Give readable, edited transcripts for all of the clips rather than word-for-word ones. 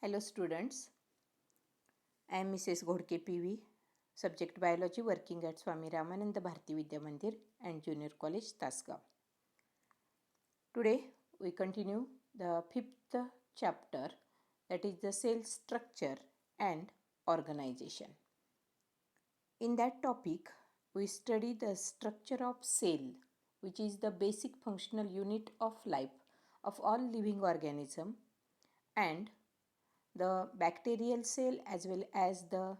Hello students, I am Mrs. Ghodke PV, subject biology, working at Swami Ramananda Bharati Vidya Mandir and Junior College, Tasgaon. Today we continue the fifth chapter, that is the cell structure and organization. In that topic we study the structure of cell, which is the basic functional unit of life of all living organism, and the bacterial cell as well as the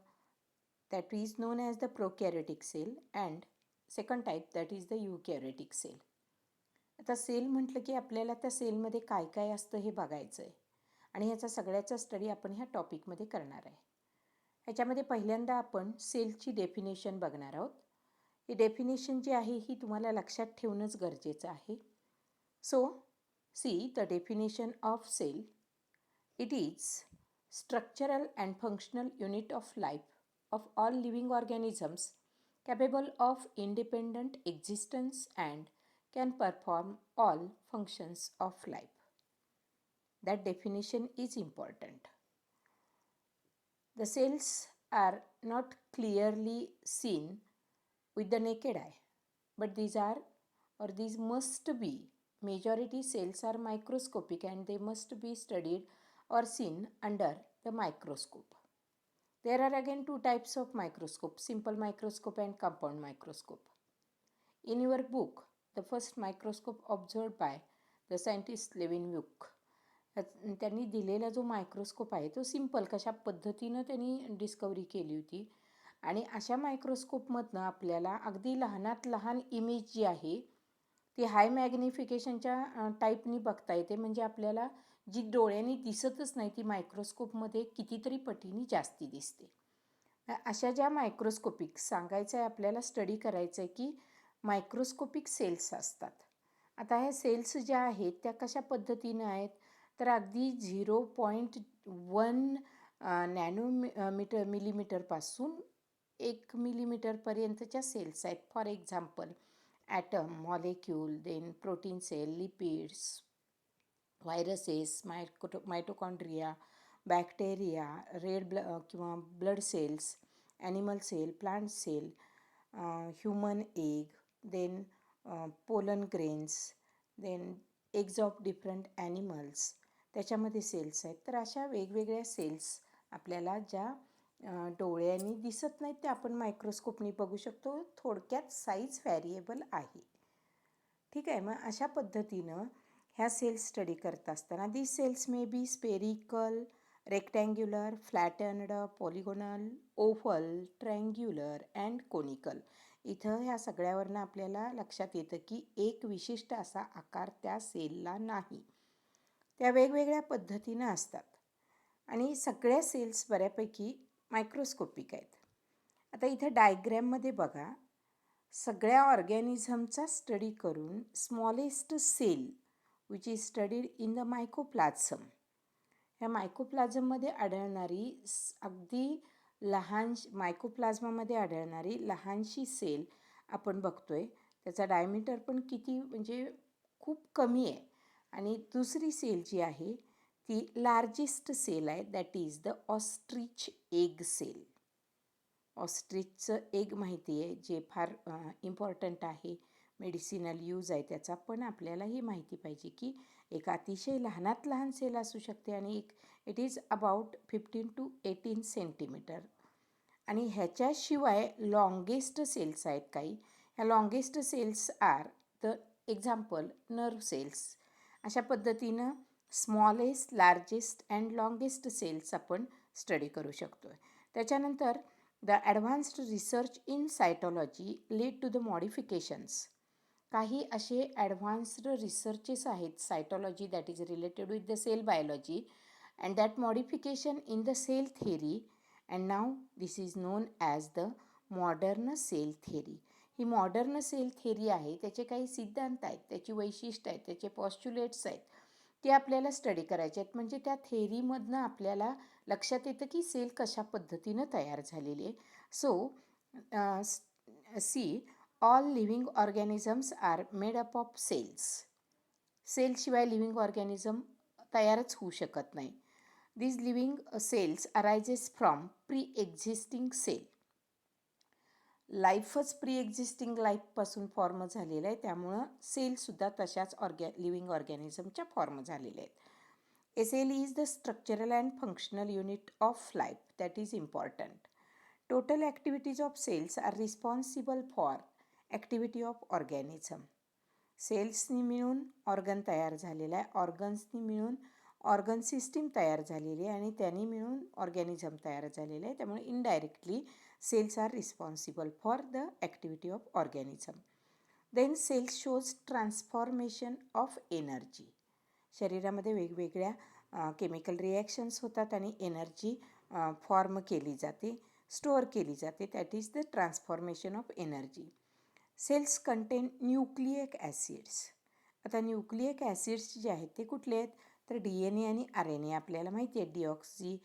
that is known as the prokaryotic cell, and second type that is the eukaryotic cell. आता sale म्हटलं की आपल्याला त्या सेलमध्ये काय काय असतं हे बघायचं आहे आणि ह्याचा सगळ्याचा स्टडी आपण ह्या टॉपिकमध्ये करणार आहे. ह्याच्यामध्ये पहिल्यांदा आपण सेलची डेफिनेशन बघणार आहोत. ही डेफिनेशन जी आहे ही तुम्हाला लक्षात ठेवणंच गरजेचं आहे. So see the definition of cell. It is structural and functional unit of life of all living organisms capable of independent existence and can perform all functions of life. That definition is important. The cells are not clearly seen with the naked eye, but these must be, majority cells are microscopic and they must be studied or seen under the microscope. There are again two types of microscope, simple microscope and compound microscope. In your book, the first microscope observed by the scientist Leeuwenhoek, त्यांनी दिलेला जो microscope आहे तो simple कशा पद्धतीनं त्यांनी discovery केली होती आणि अशा मायक्रोस्कोपमधनं आपल्याला अगदी लहानात लहान इमेज जी आहे ती हाय मॅग्निफिकेशनच्या टाईपनी बघता येते. म्हणजे आपल्याला जी डोळ्यांनी दिसतच नाही ती मायक्रोस्कोपमध्ये कितीतरी पटीने जास्ती दिसते. अशा ज्या मायक्रोस्कोपिक सांगायचं आहे आपल्याला, स्टडी करायचं आहे की मायक्रोस्कोपिक सेल्स असतात. आता ह्या सेल्स ज्या आहेत त्या कशा पद्धतीनं आहेत तर अगदी 0.1 मिलीमीटरपासून 1 मिलीमीटरपर्यंतच्या सेल्स आहेत. For example atom, molecule, then protein cell, lipids, viruses, mitochondria, bacteria, red किंवा blood cells, animal cell, plant cell, human egg, then pollen grains, then eggs of different animals, त्याच्यामध्ये सेल्स आहेत. तर अशा वेगवेगळ्या सेल्स आपल्याला ज्या डोळ्यांनी दिसत नाहीत ते आपण मायक्रोस्कोपनी बघू शकतो. थोडक्यात साईज व्हॅरिएबल आहे. ठीक आहे. मग अशा पद्धतीनं ह्या सेल्स स्टडी करत असताना these cells may be spherical, rectangular, flattened, polygonal, oval, triangular and conical. इथं ह्या सगळ्यावरनं आपल्याला लक्षात येतं की एक विशिष्ट असा आकार त्या सेलला नाही, त्या वेगवेगळ्या पद्धतीनं असतात आणि सगळ्या सेल्स बऱ्यापैकी मायक्रोस्कोपिक आहेत. आता इथं डायग्रॅममध्ये बघा, सगळ्या ऑर्गॅनिझमचा स्टडी करून smallest cell which is studied in the mycoplasma, ह्या मायकोप्लाझममध्ये आढळणारी अगदी मायकोप्लाझ्मामध्ये आढळणारी लहानशी सेल आपण बघतोय. त्याचा डायमीटर पण किती म्हणजे खूप कमी आहे. आणि दुसरी सेल जी आहे ती लार्जेस्ट सेल आहे, that is the ostrich egg cell. ऑस्ट्रिचचं एग माहिती आहे जे फार इम्पॉर्टंट आहे, मेडिसिनल यूज आहे त्याचा. पण आपल्याला ही माहिती पाहिजे की एक अतिशय लहानात लहान सेल असू शकते आणि it is about 15 to 18 centimetre. आणि ह्याच्याशिवाय लॉंगेस्ट सेल्स आहेत काही. ह्या longest cells are the example nerve cells. अशा पद्धतीनं smallest, largest and longest cells आपण स्टडी करू शकतो. त्याच्यानंतर the advanced research in cytology led to the modifications. काही असे ॲडव्हान्स्ड रिसर्चेस आहेत cytology that is related with the cell biology and that modification in the cell theory and now this is known as the modern cell theory. ही modern cell theory आहे, त्याचे काही सिद्धांत आहेत, त्याची वैशिष्ट्य आहेत, त्याचे पॉस्च्युलेट्स आहेत, ते आपल्याला स्टडी करायचे आहेत. म्हणजे त्या थेरीमधनं आपल्याला लक्षात येतं की सेल कशा पद्धतीनं तयार झालेली आहे. So see all living organisms are made up of cells. सेलशिवाय लिव्हिंग ऑर्गॅनिझम तयारच होऊ शकत नाही. These living cells arises from pre-existing cell. लाईफच प्री एक्झिस्टिंग लाईफपासून फॉर्म झालेलं आहे, त्यामुळं सेलसुद्धा तशाच लिव्हिंग ऑर्गॅनिझमच्या फॉर्म झालेल्या आहेत. A cell is the structural and functional unit of life that is important. Total activities of cells are responsible for activity of organism. सेल्सनी मिळून organ तयार झालेला आहे, ऑर्गन्सनी मिळून ऑर्गन सिस्टीम तयार झालेली आहे आणि त्यांनी मिळून ऑर्गॅनिझम तयार झालेलं आहे. त्यामुळे indirectly cells are responsible for the activity of organism. Then cells shows transformation of energy. शरीरामध्ये वेगवेगळ्या केमिकल रिॲक्शन्स होतात आणि एनर्जी फॉर्म केली जाते, स्टोअर केली जाते. That is the transformation of energy. Cells contain nucleic acids. आता न्यूक्लिक ॲसिड्स जे आहेत ते कुठले आहेत, तर DNA आणि RNA आपल्याला माहिती आहे.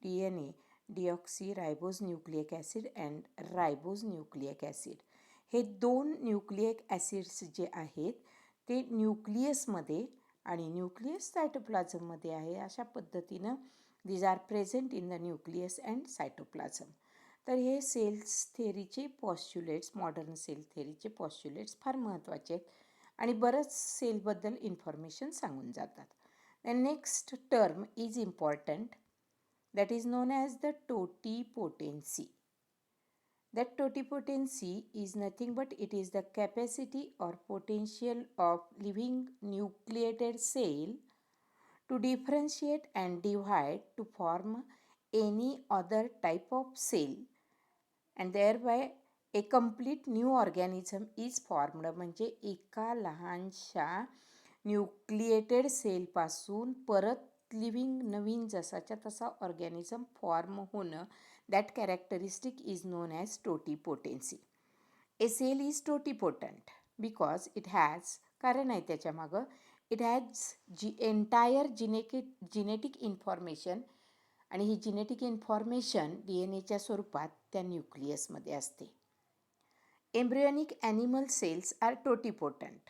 DNA deoxy ribose nucleic acid and ribose nucleic acid, हे दोन न्यूक्लिक ॲसिड्स जे आहेत ते न्यूक्लियसमध्ये आणि न्यूक्लियस सायटोप्लाझममध्ये आहे. अशा पद्धतीनं these are present in the nucleus and cytoplasm. तर हे सेल्स थेरीचे पॉस्च्युलेट्स, मॉडर्न सेल थेरीचे पॉस्च्युलेट्स फार महत्त्वाचे आहेत आणि बरंच सेलबद्दल इन्फॉर्मेशन सांगून जातात. The next term is important, that is known as the totipotency. That totipotency is nothing but it is the capacity or potential of living nucleated cell to differentiate and divide to form any other type of cell and thereby a complete new organism is formed. म्हणजे एका लहानशा nucleated सेलपासून परत living नवीन जसाच्या तसा organism form होणं, that characteristic is known as totipotency. A cell is totipotent because it has, कारण आहे त्याच्यामागं, it has entire genetic information आणि ही जिनेटिक इन्फॉर्मेशन DNAच्या स्वरूपात त्या न्यूक्लियसमध्ये असते. Embryonic animal cells are totipotent.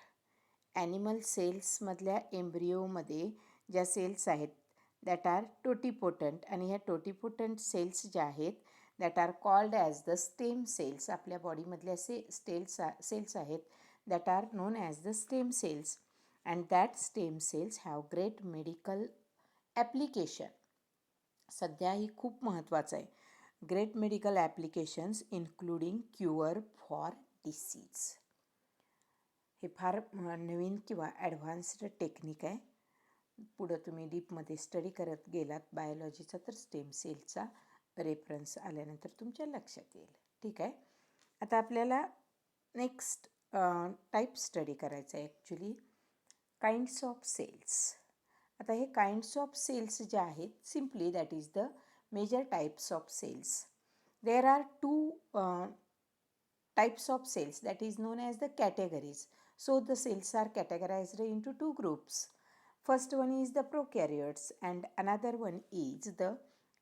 Animal सेल्समधल्या एम्ब्रिओमध्ये ज्या सेल्स आहेत दॅट आर टोटिपोटंट, आणि ह्या टोटिपोटंट सेल्स ज्या आहेत that are called as the stem cells. आपल्या बॉडीमधल्या सेल्स आहेत that are known as the stem cells, and that stem cells have great medical application. सध्या ही खूप महत्त्वाचं आहे. Great medical applications including cure for disease. हे फार नवीन किंवा ॲडव्हान्स्ड टेक्निक आहे. पुढं तुम्ही डीपमध्ये स्टडी करत गेलात बायोलॉजीचा तर स्टेम सेलचा रेफरन्स आल्यानंतर तुमच्या लक्षात येईल. ठीक आहे. आता आपल्याला नेक्स्ट टाईप स्टडी करायचं आहे, ॲक्च्युली काइंड्स ऑफ सेल्स. आता हे काइंड्स ऑफ सेल्स जे आहेत, simply that is the major types of cells. There are two types of cells, that is known as the categories. So the cells are categorized into two groups. First one is the prokaryotes and another one is the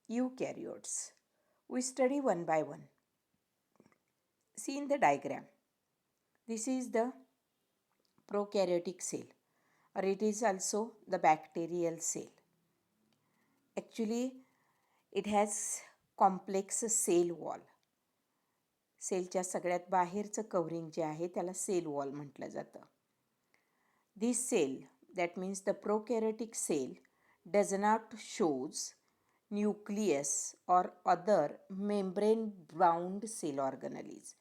eukaryotes. We study one by one. See in the diagram. This is the prokaryotic cell, or it is also the bacterial cell. Actually, it has complex cell wall. सेलच्या सगळ्यात बाहेरचं covering जे आहे त्याला sale wall म्हटलं जातं. This cell, that means the prokaryotic cell, does not shows nucleus और other membrane bound cell organelles.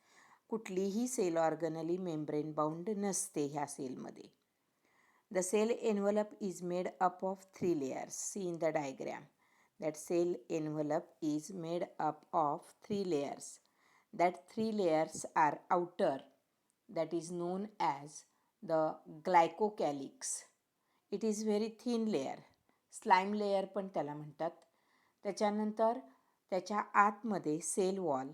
कुठलीही सेल ऑर्गनली मेम्ब्रेन बाउंड नसते ह्या सेलमध्ये. The cell envelope is made up of 3 layers. See in the diagram that cell envelope is made up of 3 layers. That 3 layers are outer, that is known as the glycocalyx. It is very thin layer, slime layer पण त्याला म्हणतात. त्याच्यानंतर त्याच्या आतमध्ये sale wall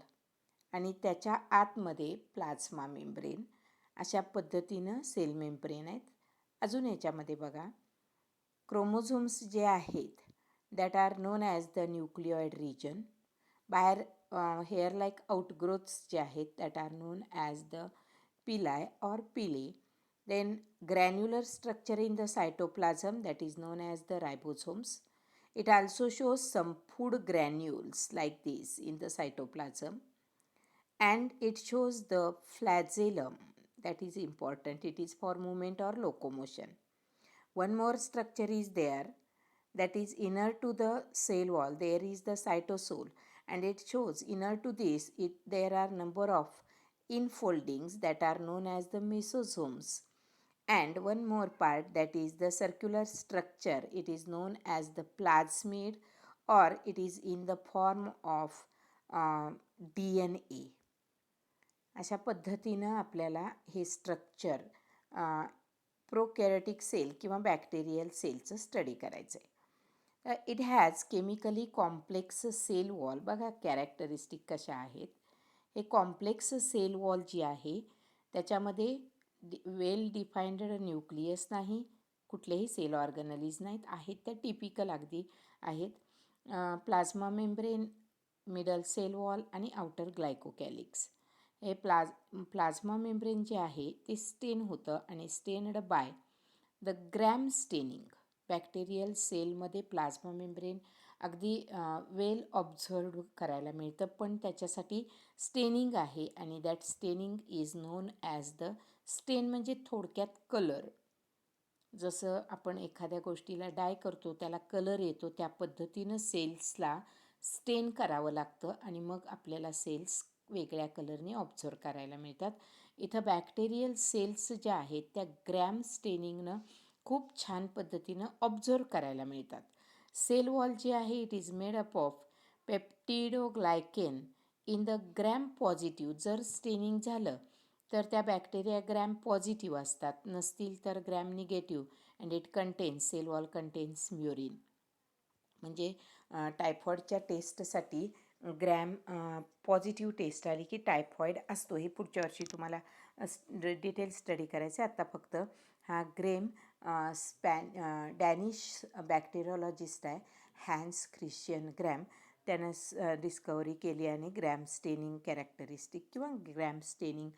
आणि त्याच्या आतमध्ये plasma membrane, अशा पद्धतीनं सेल मेम्ब्रेन आहेत. अजून याच्यामध्ये बघा क्रोमोझोम्स जे आहेत that are known as the nucleoid region. बाहेर हेअर लाईक आउटग्रोथ्स जे आहेत that are known as the pili or pili. Then granular structure in the cytoplasm, that is known as the ribosomes. It also shows some food granules like this in the cytoplasm. And it shows the flagellum, that is important. It is for movement or locomotion. One more structure is there, that is inner to the cell wall. There is the cytosol, and it shows inner to this there are number of infoldings that are known as the mesosomes. And one more part, that is the circular structure. It is known as the plasmid, or it is in the form of DNA. अशा पद्धतीनं आपल्याला हे structure prokaryotic cell किंवा bacterial सेलचं study करायचं आहे. It has chemically complex cell wall. बघा characteristic कशा आहेत. हे कॉम्प्लेक्स सेल वॉल जी आहे त्याच्यामध्ये वेल डिफाईन्ड न्यूक्लियस नाही, कुठलेही सेल ऑर्गनलीज नाहीत, आहेत त्या टिपिकल अगदी आहेत. Plasma membrane, middle cell wall आणि आउटर ग्लायकोकॅलिक्स. हे प्लाझ्मा मेम्ब्रेन जे आहे ते स्टेन होतं आणि stained by the Gram staining. Bacterial सेलमध्ये प्लाझ्मा मेम्ब्रेन अगदी वेल ऑब्झर्व करायला मिळतं, पण त्याच्यासाठी स्टेनिंग आहे आणि that staining is known as the stain. म्हणजे थोडक्यात कलर. जसं आपण एखाद्या गोष्टीला डाय करतो त्याला कलर येतो, त्या पद्धतीनं सेल्सला स्टेन करावं लागतं आणि मग आपल्याला सेल्स वेगळ्या कलरने ऑब्झर्व करायला मिळतात. इथं बॅक्टेरियल सेल्स ज्या आहेत त्या ग्रॅम स्टेनिंगनं खूप छान पद्धतीनं ऑब्झर्व करायला मिळतात. सेल वॉल जी आहे it is made up of peptidoglycan in the gram positive. जर स्टेनिंग झालं तर त्या बॅक्टेरिया ग्रॅम पॉझिटिव्ह असतात, नसतील तर gram negative. And it contains, cell wall contains murein. म्हणजे टायफॉईडच्या टेस्टसाठी ग्रॅम पॉझिटिव्ह टेस्ट आली की टायफॉईड असतो. हे पुढच्या वर्षी तुम्हाला डिटेल स्टडी करायचं आहे. आत्ता फक्त हा ग्रेम डॅनिश बॅक्टेरियोलॉजिस्ट आहे हॅन्स ख्रिश्चियन ग्रॅम, त्यानं डिस्कवरी केली आणि ग्रॅम स्टेनिंग कॅरेक्टरिस्टिक किंवा ग्रॅम स्टेनिंग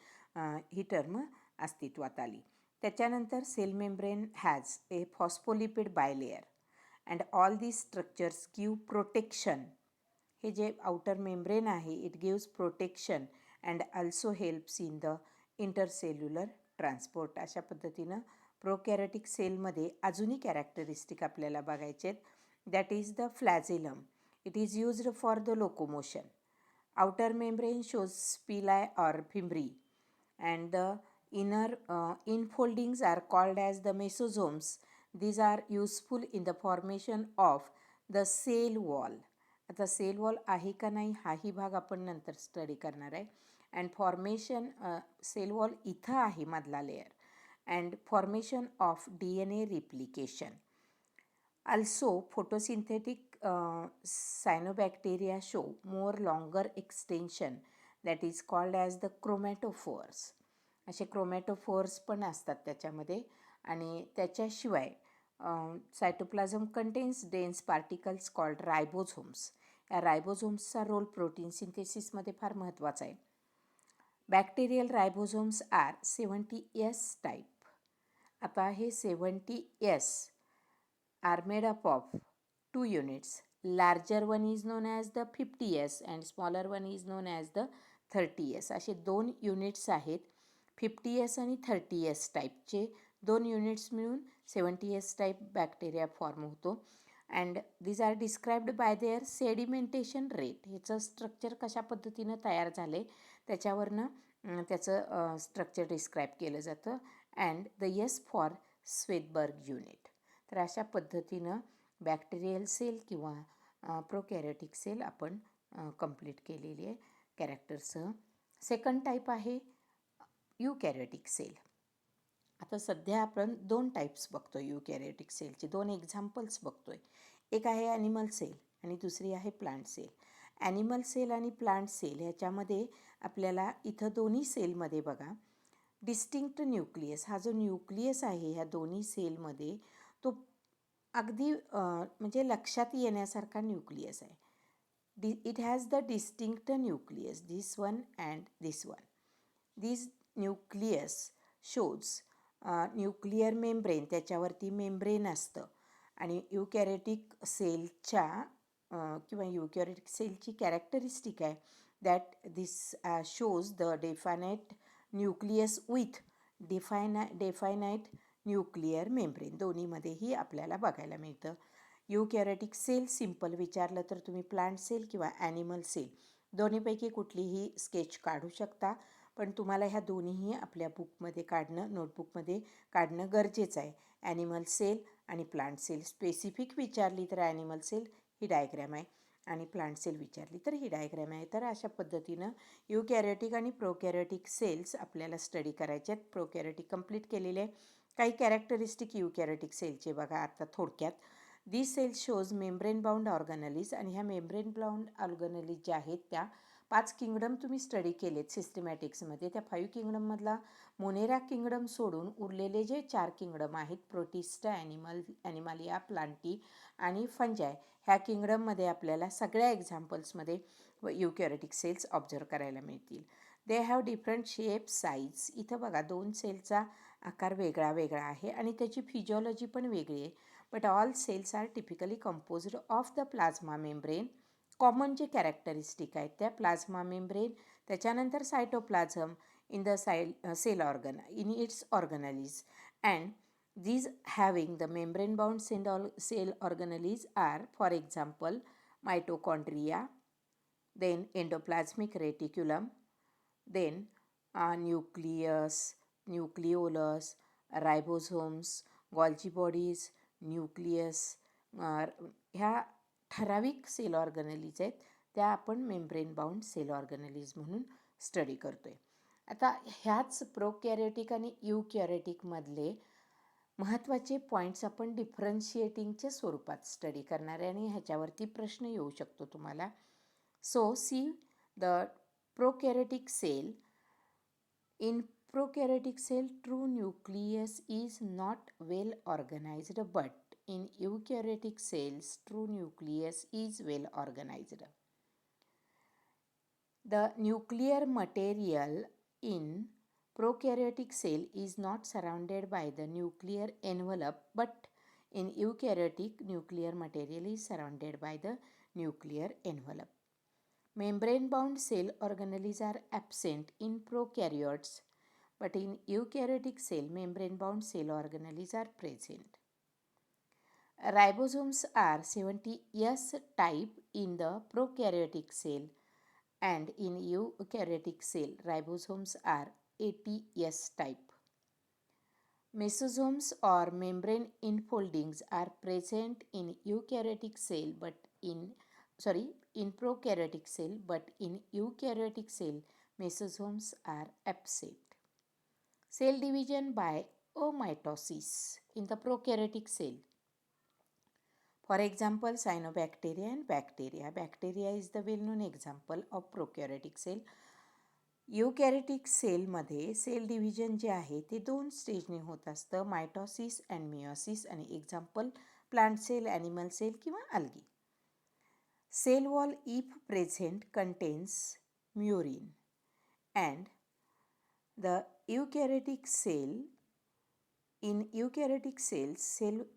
ही टर्म अस्तित्वात आली. त्याच्यानंतर cell membrane has a phospholipid bilayer and all these structures give protection. हे जे आउटर मेम्ब्रेन आहे it gives protection and also helps in the intercellular transport. अशा पद्धतीनं प्रोकॅरियोटिक सेलमध्ये अजूनही कॅरेक्टरिस्टिक आपल्याला बघायचे आहेत. That is the flagellum. It is used for the locomotion. Outer membrane shows pili or fimbriae and the inner infoldings are called as the mesosomes. These are useful in the formation of the cell wall. आता sale wall आहे का नाही हाही भाग आपण नंतर study करणार आहे. अँड फॉर्मेशन सेल वॉल इथं आहे मधला layer. And formation of DNA replication. Also photosynthetic cyanobacteria show more longer extension, that is called as the chromatophores. असे क्रोमॅटोफोर्स पण असतात त्याच्यामध्ये. आणि त्याच्याशिवाय cytoplasm contains dense particles called ribosomes. या रायबोझोम्सचा रोल प्रोटीन सिंथेसिसमध्ये फार महत्त्वाचा आहे. Bacterial ribosomes are 70S type. आता हे 70S are made up of 2 units. Larger one is known as the 50S and smaller one is known as the 30S. असे 2 units आहेत. 50S आणि 30S टाईपचे 2 युनिट्स मिळून 70S टाईप बॅक्टेरिया फॉर्म होतो. And these are described by their sedimentation rate. ह्याचं structure कशा पद्धतीनं तयार झाले त्याच्यावरनं त्याचं स्ट्रक्चर डिस्क्राईब केलं जातं. And the S for Svedberg unit. तर अशा पद्धतीनं बॅक्टेरियल सेल किंवा प्रोकॅरियोटिक सेल आपण कंप्लीट केलेली आहे कॅरेक्टरसह. सेकंड टाईप आहे यूकॅरियोटिक सेल. आता सध्या आपण 2 टाईप्स बघतो आहे यूकॅरियोटिक सेलचे. 2 एक्झाम्पल्स बघतो आहे. एक आहे ॲनिमल सेल आणि दुसरी आहे प्लांट सेल. ॲनिमल सेल आणि प्लांट सेल ह्याच्यामध्ये आपल्याला इथं दोन्ही सेलमध्ये बघा डिस्टिंक्ट न्यूक्लियस. हा जो न्यूक्लियस आहे ह्या दोन्ही सेलमध्ये तो अगदी म्हणजे लक्षात येण्यासारखा न्यूक्लियस आहे. It has the distinct nucleus, this one and this one. This nucleus shows nuclear membrane, त्याच्यावरती मेम्ब्रेन असतं आणि युकॅरियोटिक सेलच्या किंवा युकॅरियोटिक सेलची कॅरेक्टरिस्टिक आहे that this shows the definite nucleus with definite nuclear membrane. दोन्हीमध्येही आपल्याला बघायला मिळतं. युकॅरियोटिक सेल सिम्पल विचारलं तर तुम्ही प्लांट सेल किंवा ॲनिमल सेल दोन्हीपैकी कुठलीही स्केच काढू शकता, पण तुम्हाला ह्या दोन्हीही आपल्या बुकमध्ये काढणं, नोटबुकमध्ये काढणं गरजेचं आहे. ॲनिमल सेल आणि प्लांट सेल स्पेसिफिक विचारली तर ॲनिमल सेल ही डायग्रॅम आहे आणि प्लांट सेल विचारली तर ही डायग्रॅम आहे. तर अशा पद्धतीनं युकॅरियोटिक आणि प्रोकॅरियोटिक सेल्स आपल्याला स्टडी करायचे आहेत. प्रोकॅरियोटिक कंप्लीट केलेले आहे. काही कॅरेक्टरिस्टिक युकॅरियोटिक सेलचे बघा आता थोडक्यात. दिस सेल शोज मेम्ब्रेन बाउंड ऑर्गॅनलीज, आणि ह्या मेम्ब्रेन बाउंड ऑर्गॅनलीज ज्या आहेत त्या 5 किंगडम तुम्ही स्टडी केलेत सिस्टमॅटिक्समध्ये. त्या 5 किंगडममधला मोनेरा किंगडम सोडून उरलेले जे 4 किंगडम आहेत, प्रोटिस्टा, ॲनिमालिया, प्लांटी आणि फंजाय, ह्या किंगडममध्ये आपल्याला सगळ्या एक्झाम्पल्समध्ये युकॅरियोटिक सेल्स ऑब्झर्व करायला मिळतील. They have different shape, size. इथं बघा 2 सेलचा आकार वेगळा वेगळा आहे आणि त्याची फिजिओलॉजी पण वेगळी आहे. But all cells are typically composed of the plasma membrane. Common जे कॅरेक्टरिस्टिक आहेत त्या प्लाझ्मा मेम्ब्रेन, त्याच्यानंतर cytoplasm in the cell organ in its organelles, and these having the membrane bound cell organelles are, for example, mitochondria, then endoplasmic reticulum, then nucleus, nucleolus, ribosomes, Golgi bodies, nucleus. ह्या ठराविक sale organelles आहेत त्या आपण membrane bound cell organelles म्हणून study करतो आहे. आता ह्याच प्रोकॅरियोटिक आणि युकॅरियोटिकमधले महत्त्वाचे पॉईंट्स आपण डिफरन्शिएटिंगच्या स्वरूपात स्टडी करणार आहे आणि ह्याच्यावरती प्रश्न येऊ शकतो तुम्हाला. So see the prokaryotic cell. In prokaryotic cell, true nucleus is not well organized, but in eukaryotic cells, true nucleus is well organized. The nuclear material in prokaryotic cell is not surrounded by the nuclear envelope, but in eukaryotic, nuclear material is surrounded by the nuclear envelope. Membrane-bound cell organelles are absent in prokaryotes, but in eukaryotic cell, membrane-bound cell organelles are present. Ribosomes are 70S type in the prokaryotic cell, and in eukaryotic cell, ribosomes are 80S type. Mesosomes or membrane enfoldings are present in eukaryotic cell, but in prokaryotic cell, but in eukaryotic cell, mesosomes are absent. Cell division by omitosis in the prokaryotic cell. For example, cyanobacteria and bacteria. Bacteria is the well-known example of prokaryotic cell. युकॅरियोटिक सेलमध्ये sale division जे आहे ते 2 स्टेजने होत असतं, mitosis and meiosis, आणि example plant cell, animal cell किंवा algae. Cell wall, if present, contains murin, and the eukaryotic cell, in eukaryotic cells,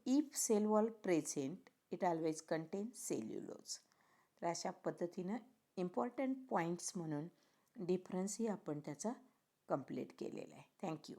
if cell wall present, it always contains cellulose. तर अशा पद्धतीनं इम्पॉर्टंट पॉईंट्स म्हणून डिफरन्सही आपण त्याचा complete केलेला आहे. थँक्यू.